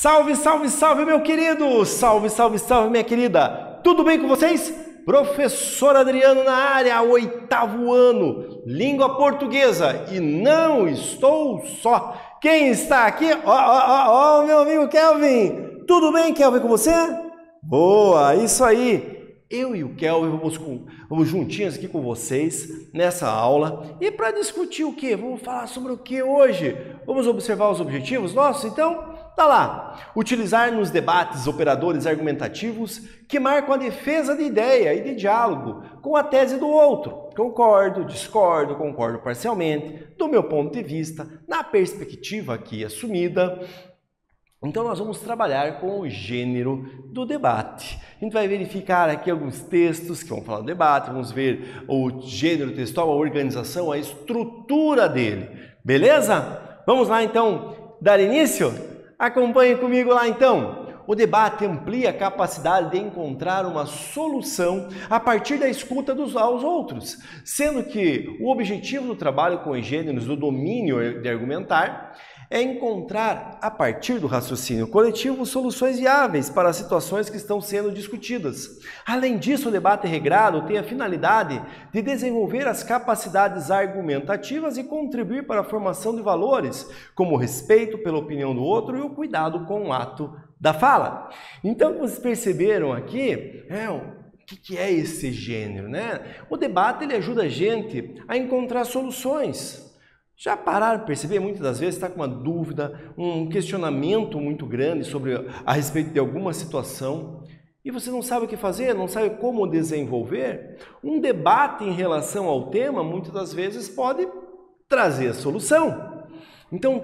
Salve, salve, salve, meu querido! Salve, salve, salve, minha querida! Tudo bem com vocês? Professor Adriano na área, 8º ano, língua portuguesa. E não estou só. Quem está aqui? Ó, meu amigo Kelvin. Tudo bem, Kelvin, com você? Boa, isso aí. Eu e o Kelvin vamos juntinhos aqui com vocês nessa aula. E para discutir o quê? Vamos falar sobre o que hoje? Vamos observar os objetivos nossos? Então, tá lá. Utilizar nos debates operadores argumentativos que marcam a defesa de ideia e de diálogo com a tese do outro. Concordo, discordo, concordo parcialmente, do meu ponto de vista, na perspectiva aqui assumida. Então, nós vamos trabalhar com o gênero do debate. A gente vai verificar aqui alguns textos que vão falar do debate, vamos ver o gênero textual, a organização, a estrutura dele. Beleza? Vamos lá, então, dar início? Acompanhe comigo lá, então. O debate amplia a capacidade de encontrar uma solução a partir da escuta aos outros, sendo que o objetivo do trabalho com os gêneros do domínio de argumentar é encontrar, a partir do raciocínio coletivo, soluções viáveis para as situações que estão sendo discutidas. Além disso, o debate regrado tem a finalidade de desenvolver as capacidades argumentativas e contribuir para a formação de valores, como o respeito pela opinião do outro e o cuidado com o ato da fala. Então, vocês perceberam aqui, o que é esse gênero, né? O debate ele ajuda a gente a encontrar soluções. Já pararam para perceber? Muitas das vezes está com uma dúvida, um questionamento muito grande a respeito de alguma situação e você não sabe o que fazer, não sabe como desenvolver. Um debate em relação ao tema, muitas das vezes, pode trazer a solução. Então,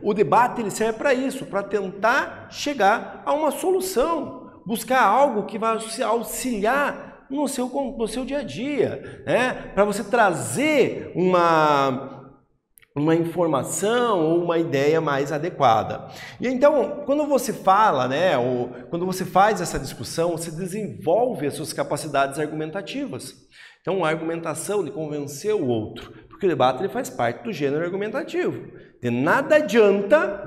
o debate ele serve para isso, para tentar chegar a uma solução, buscar algo que vai auxiliar no seu dia a dia, né? Para você trazer uma informação ou uma ideia mais adequada. E então, quando você fala, né, ou quando você faz essa discussão, você desenvolve as suas capacidades argumentativas. Então, a argumentação de convencer o outro, porque o debate ele faz parte do gênero argumentativo. De nada adianta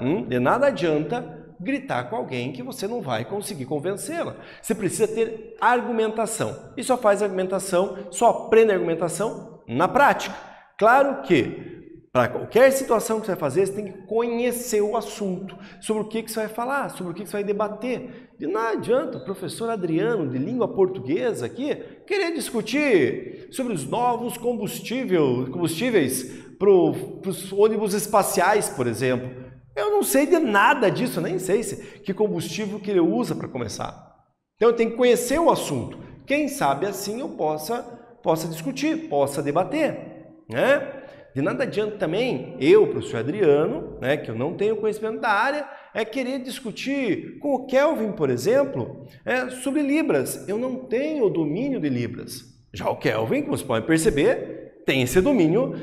gritar com alguém que você não vai conseguir convencê-la. Você precisa ter argumentação. E só faz argumentação, só aprende argumentação na prática. Claro que para qualquer situação que você vai fazer, você tem que conhecer o assunto, sobre o que você vai falar, sobre o que você vai debater. E não adianta o professor Adriano, de língua portuguesa aqui, querer discutir sobre os novos combustíveis para os ônibus espaciais, por exemplo. Eu não sei de nada disso, nem sei que combustível que ele usa para começar. Então eu tenho que conhecer o assunto. Quem sabe assim eu possa discutir, possa debater, né? De nada adianta também eu, professor Adriano, né, que eu não tenho conhecimento da área, querer discutir com o Kelvin, por exemplo, sobre Libras. Eu não tenho o domínio de Libras. Já o Kelvin, como você pode perceber, tem esse domínio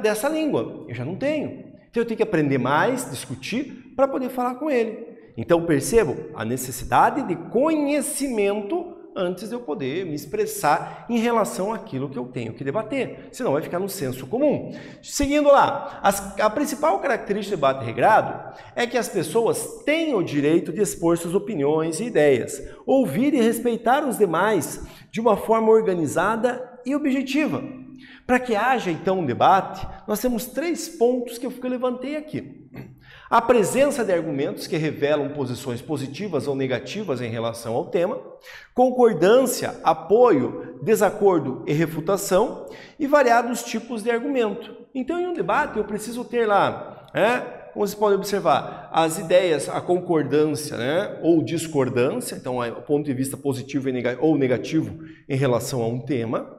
dessa língua. Eu já não tenho. Então eu tenho que aprender mais, discutir, para poder falar com ele. Então percebo a necessidade de conhecimento antes de eu poder me expressar em relação àquilo que eu tenho que debater. Senão vai ficar no senso comum. Seguindo lá, a principal característica do debate regrado é que as pessoas têm o direito de expor suas opiniões e ideias, ouvir e respeitar os demais de uma forma organizada e objetiva. Para que haja, então, um debate, nós temos 3 pontos que eu levantei aqui. A presença de argumentos que revelam posições positivas ou negativas em relação ao tema, concordância, apoio, desacordo e refutação e variados tipos de argumento. Então, em um debate, eu preciso ter lá, como vocês podem observar, as ideias, a concordância, né, ou discordância, então, o ponto de vista positivo ou negativo em relação a um tema.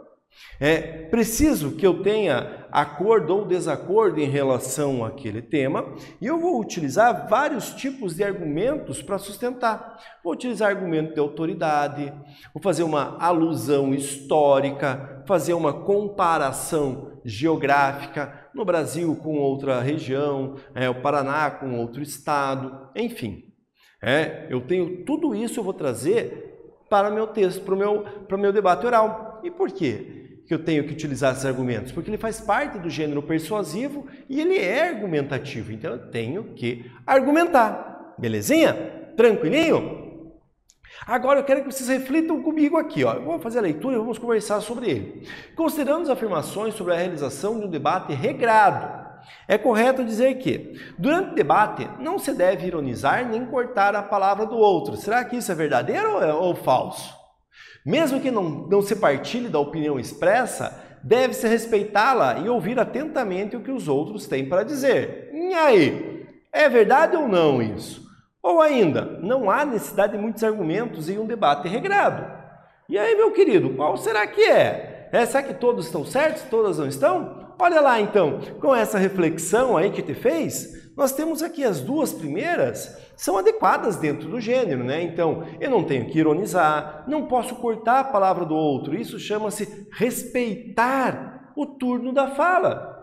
Preciso que eu tenha acordo ou desacordo em relação àquele tema e eu vou utilizar vários tipos de argumentos para sustentar. Vou utilizar argumento de autoridade, vou fazer uma alusão histórica, fazer uma comparação geográfica no Brasil com outra região, o Paraná com outro estado, enfim. Eu tenho tudo isso, eu vou trazer para meu texto, para o meu debate oral. E por quê que eu tenho que utilizar esses argumentos? Porque ele faz parte do gênero persuasivo e ele é argumentativo. Então eu tenho que argumentar. Belezinha? Tranquilinho? Agora eu quero que vocês reflitam comigo aqui, ó. Eu vou fazer a leitura e vamos conversar sobre ele. Considerando as afirmações sobre a realização de um debate regrado, é correto dizer que, durante o debate, não se deve ironizar nem cortar a palavra do outro. Será que isso é verdadeiro ou falso? Mesmo que não se partilhe da opinião expressa, deve-se respeitá-la e ouvir atentamente o que os outros têm para dizer. E aí, é verdade ou não isso? Ou ainda, não há necessidade de muitos argumentos em um debate regrado. E aí, meu querido, qual será que é? Será que todos estão certos? Todas não estão? Olha lá, então, com essa reflexão aí que te fez, nós temos aqui as duas primeiras, são adequadas dentro do gênero, né? Então, eu não tenho que ironizar, não posso cortar a palavra do outro, isso chama-se respeitar o turno da fala.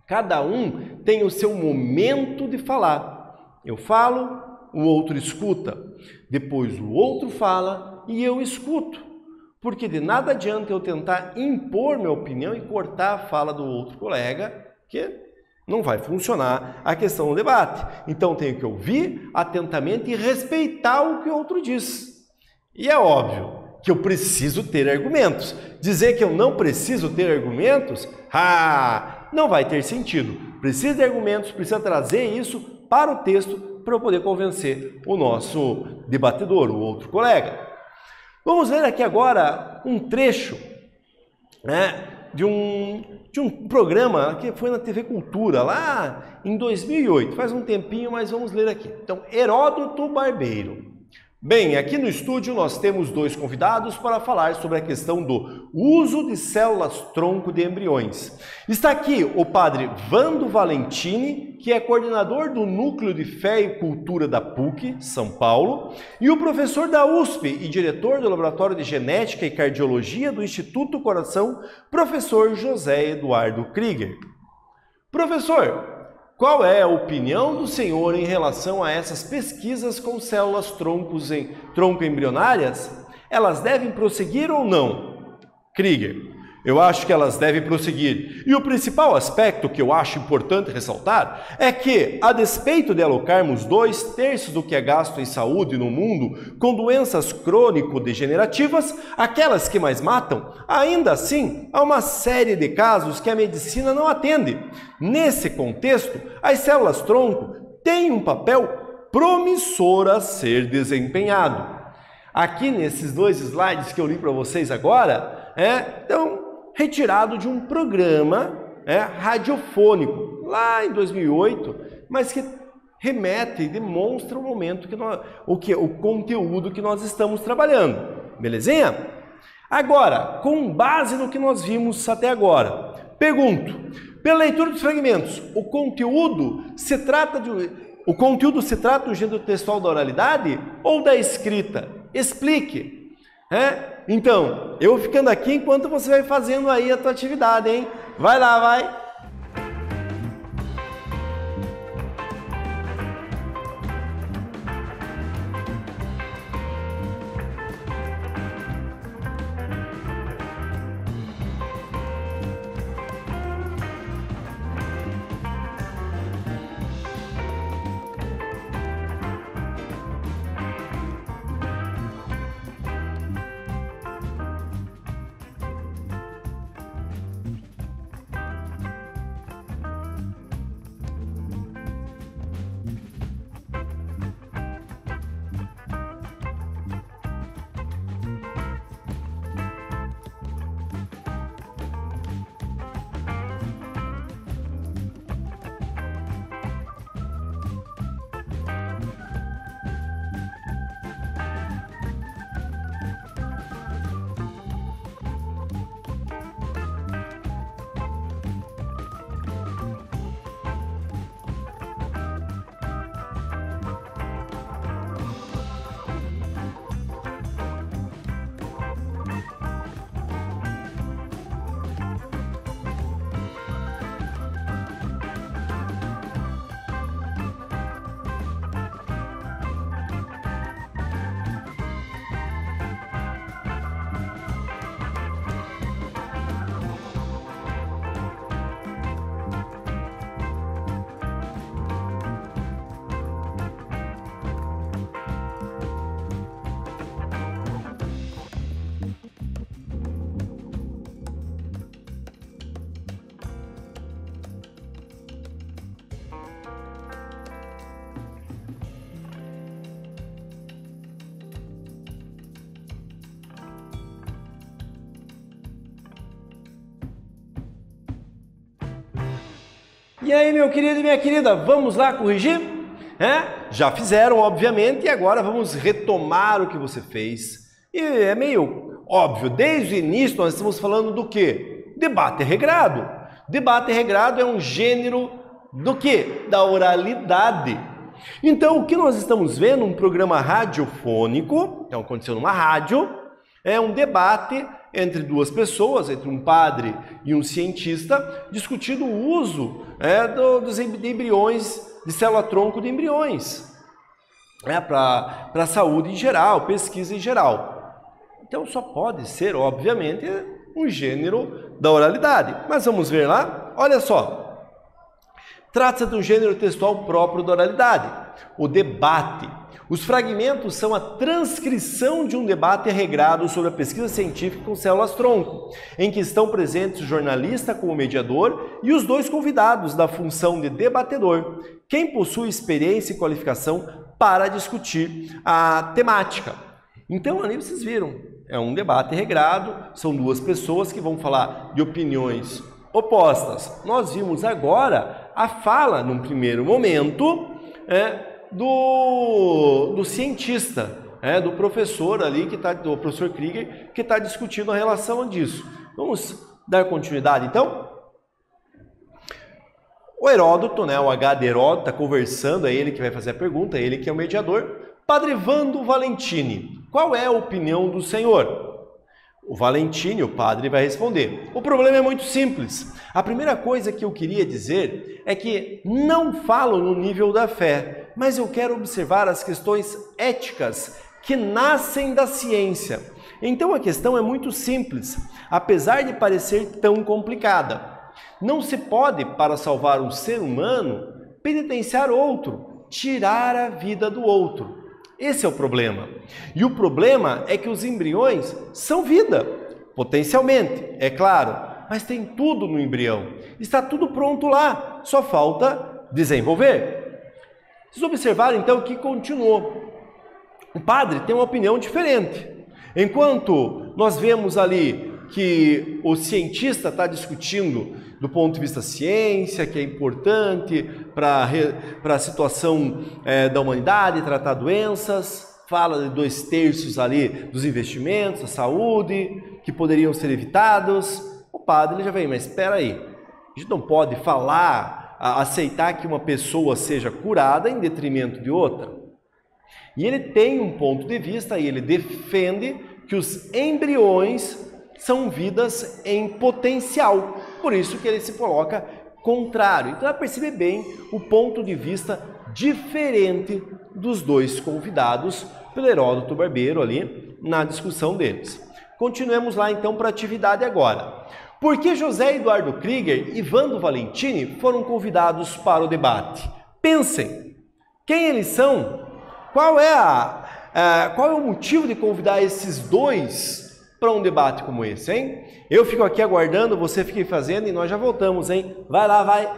Cada um tem o seu momento de falar. Eu falo, o outro escuta, depois o outro fala e eu escuto. Porque de nada adianta eu tentar impor minha opinião e cortar a fala do outro colega, que não vai funcionar a questão do debate. Então tenho que ouvir atentamente e respeitar o que o outro diz. E é óbvio que eu preciso ter argumentos. Dizer que eu não preciso ter argumentos, não vai ter sentido. Precisa de argumentos, precisa trazer isso para o texto para eu poder convencer o nosso debatedor, o outro colega. Vamos ler aqui agora um trecho, né, de um programa que foi na TV Cultura, lá em 2008, faz um tempinho, mas vamos ler aqui. Então, Heródoto Barbeiro. Bem, aqui no estúdio nós temos dois convidados para falar sobre a questão do uso de células-tronco de embriões. Está aqui o padre Vando Valentini, que é coordenador do Núcleo de Fé e Cultura da PUC, São Paulo, e o professor da USP e diretor do Laboratório de Genética e Cardiologia do Instituto Coração, professor José Eduardo Krieger. Professor, qual é a opinião do senhor em relação a essas pesquisas com células tronco embrionárias? Elas devem prosseguir ou não? Krieger: eu acho que elas devem prosseguir. E o principal aspecto que eu acho importante ressaltar é que, a despeito de alocarmos 2/3 do que é gasto em saúde no mundo com doenças crônico-degenerativas, aquelas que mais matam, ainda assim há uma série de casos que a medicina não atende. Nesse contexto, as células-tronco têm um papel promissor a ser desempenhado. Aqui nesses dois slides que eu li para vocês agora, então, retirado de um programa radiofônico, lá em 2008, mas que remete e demonstra o momento o conteúdo que nós estamos trabalhando. Belezinha? Agora, com base no que nós vimos até agora, pergunto, pela leitura dos fragmentos, o conteúdo se trata do gênero textual da oralidade ou da escrita? Explique. Então, eu vou ficando aqui enquanto você vai fazendo aí a tua atividade, hein? Vai lá, vai! E aí, meu querido e minha querida, vamos lá corrigir? Já fizeram, obviamente, e agora vamos retomar o que você fez. E é meio óbvio, desde o início nós estamos falando do quê? Debate regrado. Debate regrado é um gênero do quê? Da oralidade. Então, o que nós estamos vendo, um programa radiofônico, então aconteceu numa rádio, é um debate entre duas pessoas, entre um padre e um cientista, discutindo o uso dos embriões, de célula-tronco de embriões, para a saúde em geral, pesquisa em geral. Então, só pode ser, obviamente, um gênero da oralidade. Mas vamos ver lá? Olha só. Trata-se de um gênero textual próprio da oralidade, o debate. Os fragmentos são a transcrição de um debate regrado sobre a pesquisa científica com células-tronco, em que estão presentes o jornalista como mediador e os dois convidados da função de debatedor, quem possui experiência e qualificação para discutir a temática. Então, ali vocês viram, é um debate regrado, são duas pessoas que vão falar de opiniões opostas. Nós vimos agora a fala, num primeiro momento, do cientista, do professor ali, do professor Krieger, que está discutindo a relação disso. Vamos dar continuidade, então? O Heródoto, o H de Heródoto, está conversando, é ele que vai fazer a pergunta, é ele que é o mediador. Padre Vando Valentini, qual é a opinião do senhor? O Valentini, o padre, vai responder. O problema é muito simples. A primeira coisa que eu queria dizer é que não falo no nível da fé, mas eu quero observar as questões éticas que nascem da ciência. Então a questão é muito simples, apesar de parecer tão complicada. Não se pode, para salvar um ser humano, penitenciar outro, tirar a vida do outro. Esse é o problema. E o problema é que os embriões são vida, potencialmente, é claro, mas tem tudo no embrião. Está tudo pronto lá, só falta desenvolver. Vocês observaram então que continuou. O padre tem uma opinião diferente. Enquanto nós vemos ali que o cientista está discutindo do ponto de vista da ciência, que é importante para a situação da humanidade, tratar doenças, fala de 2/3 ali dos investimentos, da saúde, que poderiam ser evitados. O padre já vem, mas espera aí, a gente não pode aceitar que uma pessoa seja curada em detrimento de outra. E ele tem um ponto de vista e ele defende que os embriões são vidas em potencial, por isso que ele se coloca contrário. Então, vai perceber bem o ponto de vista diferente dos dois convidados pelo Heródoto Barbeiro ali na discussão deles. Continuemos lá então para a atividade agora. Por que José Eduardo Krieger e Vando Valentini foram convidados para o debate? Pensem, quem eles são? Qual é o motivo de convidar esses dois para um debate como esse, hein? Eu fico aqui aguardando, você fique fazendo e nós já voltamos, hein? Vai lá, vai!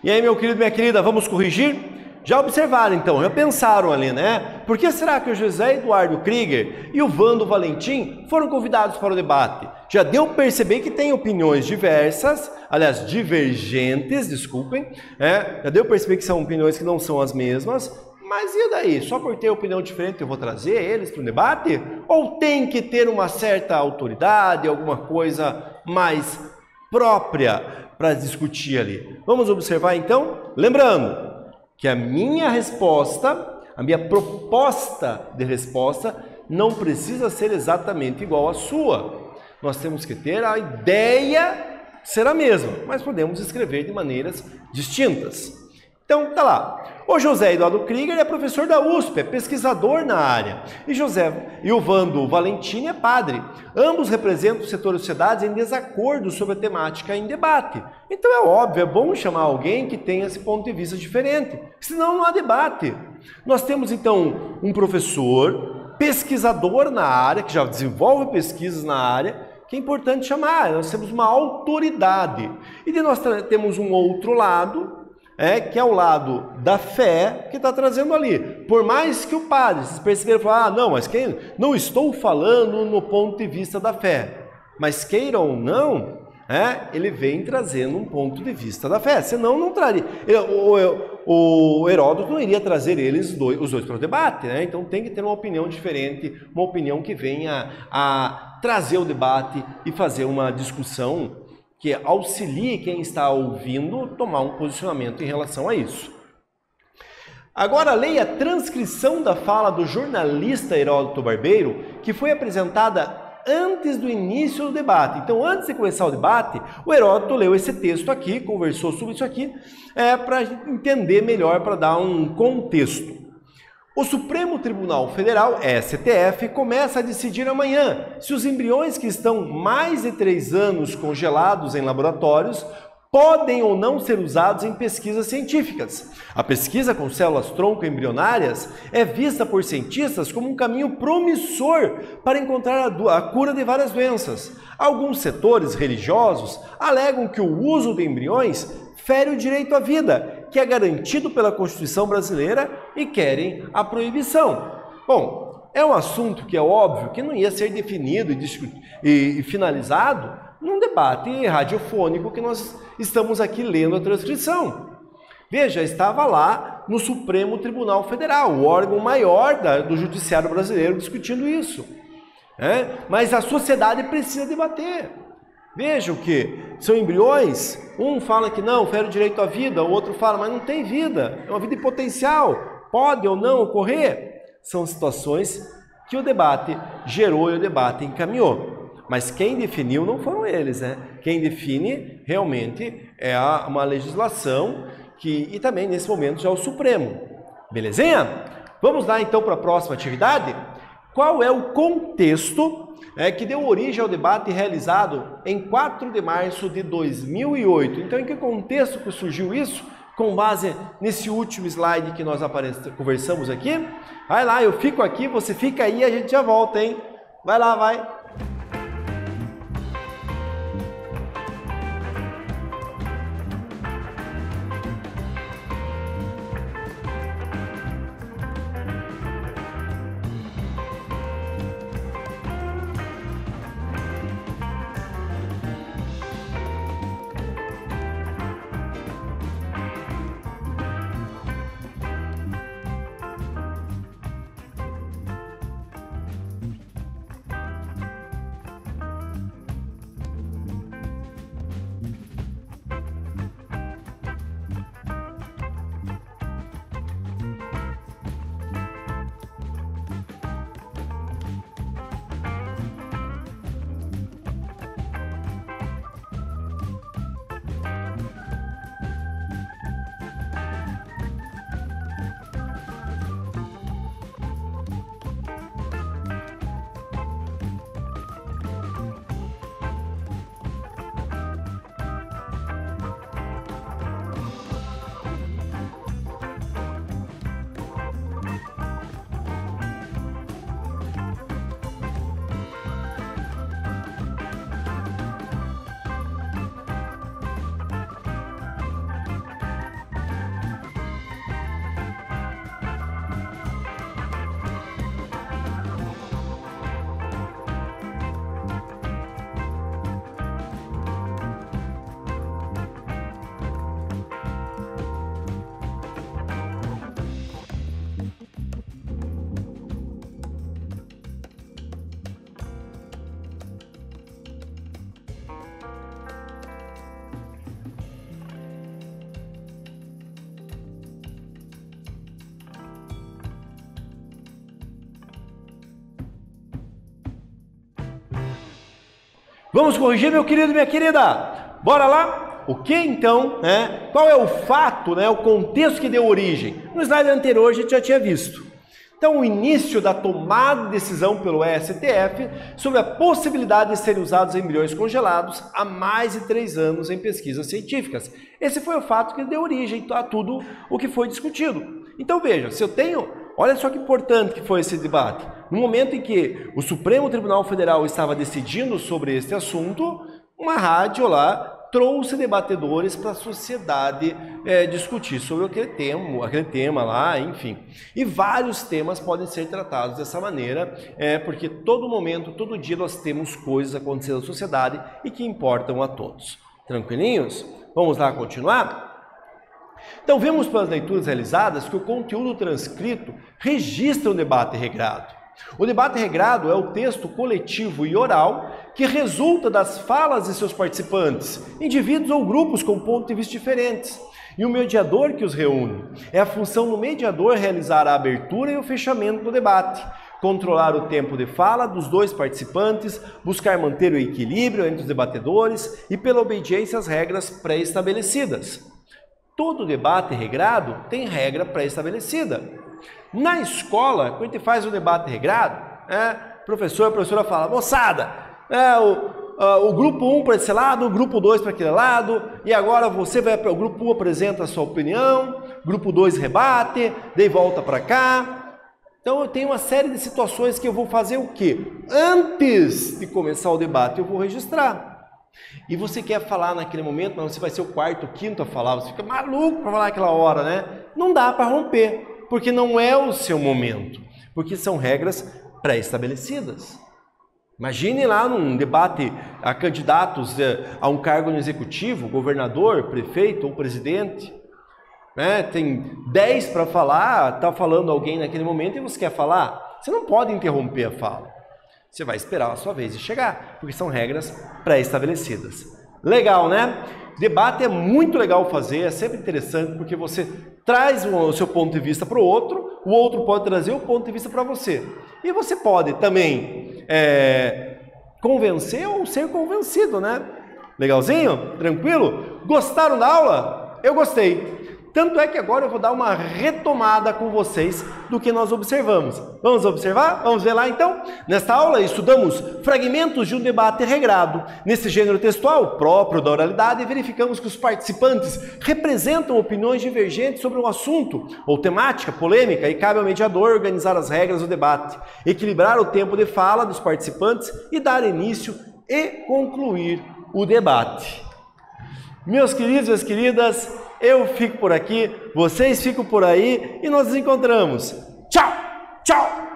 E aí, meu querido, minha querida, vamos corrigir? Já observaram então, já pensaram ali, né? Por que será que o José Eduardo Krieger e o Vando Valentim foram convidados para o debate? Já deu para perceber que tem opiniões diversas, aliás, divergentes, desculpem, já deu para perceber que são opiniões que não são as mesmas, mas e daí? Só por ter opinião diferente eu vou trazer eles para o debate? Ou tem que ter uma certa autoridade, alguma coisa mais própria para discutir ali? Vamos observar então? Lembrando que a minha resposta, a minha proposta de resposta não precisa ser exatamente igual à sua. Nós temos que ter a ideia ser a mesma, mas podemos escrever de maneiras distintas. Então, tá lá. O José Eduardo Krieger é professor da USP, é pesquisador na área. E o Vando Valentim é padre. Ambos representam o setor de sociedades em desacordo sobre a temática em debate. Então é óbvio, é bom chamar alguém que tenha esse ponto de vista diferente. Senão não há debate. Nós temos então um professor, pesquisador na área, que já desenvolve pesquisas na área, que é importante chamar. Nós temos uma autoridade. E nós temos um outro lado, que é o lado da fé que está trazendo ali. Por mais que o padre, vocês perceberam, não, mas não estou falando no ponto de vista da fé. Mas queiram ou não, ele vem trazendo um ponto de vista da fé. Senão não traria. O Heródoto não iria trazer os dois para o debate, né? Então tem que ter uma opinião diferente, uma opinião que venha a trazer o debate e fazer uma discussão que auxilie quem está ouvindo a tomar um posicionamento em relação a isso. Agora leia a transcrição da fala do jornalista Heródoto Barbeiro, que foi apresentada antes do início do debate. Então, antes de começar o debate, o Heródoto leu esse texto aqui, conversou sobre isso aqui, para entender melhor, para dar um contexto. O Supremo Tribunal Federal, STF, começa a decidir amanhã se os embriões que estão mais de 3 anos congelados em laboratórios podem ou não ser usados em pesquisas científicas. A pesquisa com células-tronco embrionárias é vista por cientistas como um caminho promissor para encontrar a cura de várias doenças. Alguns setores religiosos alegam que o uso de embriões fere o direito à vida, que é garantido pela Constituição brasileira, e querem a proibição. Bom, é um assunto que é óbvio que não ia ser definido e finalizado num debate radiofônico que nós estamos aqui lendo a transcrição. Veja, estava lá no Supremo Tribunal Federal, o órgão maior do Judiciário brasileiro, discutindo isso. Mas a sociedade precisa debater. Vejam que são embriões, um fala que não, fere o direito à vida, o outro fala, mas não tem vida, é uma vida em potencial, pode ou não ocorrer? São situações que o debate gerou e o debate encaminhou. Mas quem definiu não foram eles, né? Quem define realmente é uma legislação e também nesse momento já é o Supremo. Belezinha? Vamos lá então para a próxima atividade? Qual é o contexto que deu origem ao debate realizado em 4 de março de 2008. Então, em que contexto que surgiu isso? Com base nesse último slide que nós conversamos aqui. Vai lá, eu fico aqui, você fica aí, a gente já volta, hein? Vai lá, vai! Vamos corrigir, meu querido e minha querida? Bora lá? O que então, né? Qual é o fato, né? O contexto que deu origem? No slide anterior a gente já tinha visto. Então, o início da tomada de decisão pelo STF sobre a possibilidade de serem usados embriões congelados há mais de 3 anos em pesquisas científicas. Esse foi o fato que deu origem a tudo o que foi discutido. Então, veja, se eu tenho... Olha só que importante que foi esse debate. No momento em que o Supremo Tribunal Federal estava decidindo sobre este assunto, uma rádio lá trouxe debatedores para a sociedade discutir sobre aquele tema lá, enfim. E vários temas podem ser tratados dessa maneira, porque todo momento, todo dia nós temos coisas acontecendo na sociedade e que importam a todos. Tranquilinhos? Vamos lá continuar? Então, vemos pelas leituras realizadas que o conteúdo transcrito registra um debate regrado. O debate regrado é o texto coletivo e oral que resulta das falas de seus participantes, indivíduos ou grupos com pontos de vista diferentes, e o mediador que os reúne. É a função do mediador realizar a abertura e o fechamento do debate, controlar o tempo de fala dos dois participantes, buscar manter o equilíbrio entre os debatedores e pela obediência às regras pré-estabelecidas. Todo debate regrado tem regra pré-estabelecida. Na escola, quando a gente faz um debate regrado, a professora fala, moçada, o grupo 1 para esse lado, o grupo 2 para aquele lado, e agora você vai para o grupo 1 apresenta a sua opinião, grupo 2 rebate, daí volta para cá. Então eu tenho uma série de situações que eu vou fazer o quê? Antes de começar o debate, eu vou registrar. E você quer falar naquele momento, mas você vai ser o quarto, quinto a falar, você fica maluco para falar naquela hora, né? Não dá para romper, porque não é o seu momento, porque são regras pré-estabelecidas. Imagine lá num debate a candidatos a um cargo no executivo, governador, prefeito ou presidente, né? Tem 10 para falar, está falando alguém naquele momento e você quer falar, você não pode interromper a fala. Você vai esperar a sua vez de chegar, porque são regras pré-estabelecidas. Legal, né? Debate é muito legal fazer, é sempre interessante, porque você traz o seu ponto de vista para o outro pode trazer o ponto de vista para você. E você pode também convencer ou ser convencido, né? Legalzinho? Tranquilo? Gostaram da aula? Eu gostei. Tanto é que agora eu vou dar uma retomada com vocês do que nós observamos. Vamos observar? Vamos ver lá então? Nesta aula estudamos fragmentos de um debate regrado. Nesse gênero textual próprio da oralidade, verificamos que os participantes representam opiniões divergentes sobre um assunto ou temática polêmica e cabe ao mediador organizar as regras do debate, equilibrar o tempo de fala dos participantes e dar início e concluir o debate. Meus queridos e minhas queridas, eu fico por aqui, vocês ficam por aí e nós nos encontramos. Tchau, tchau!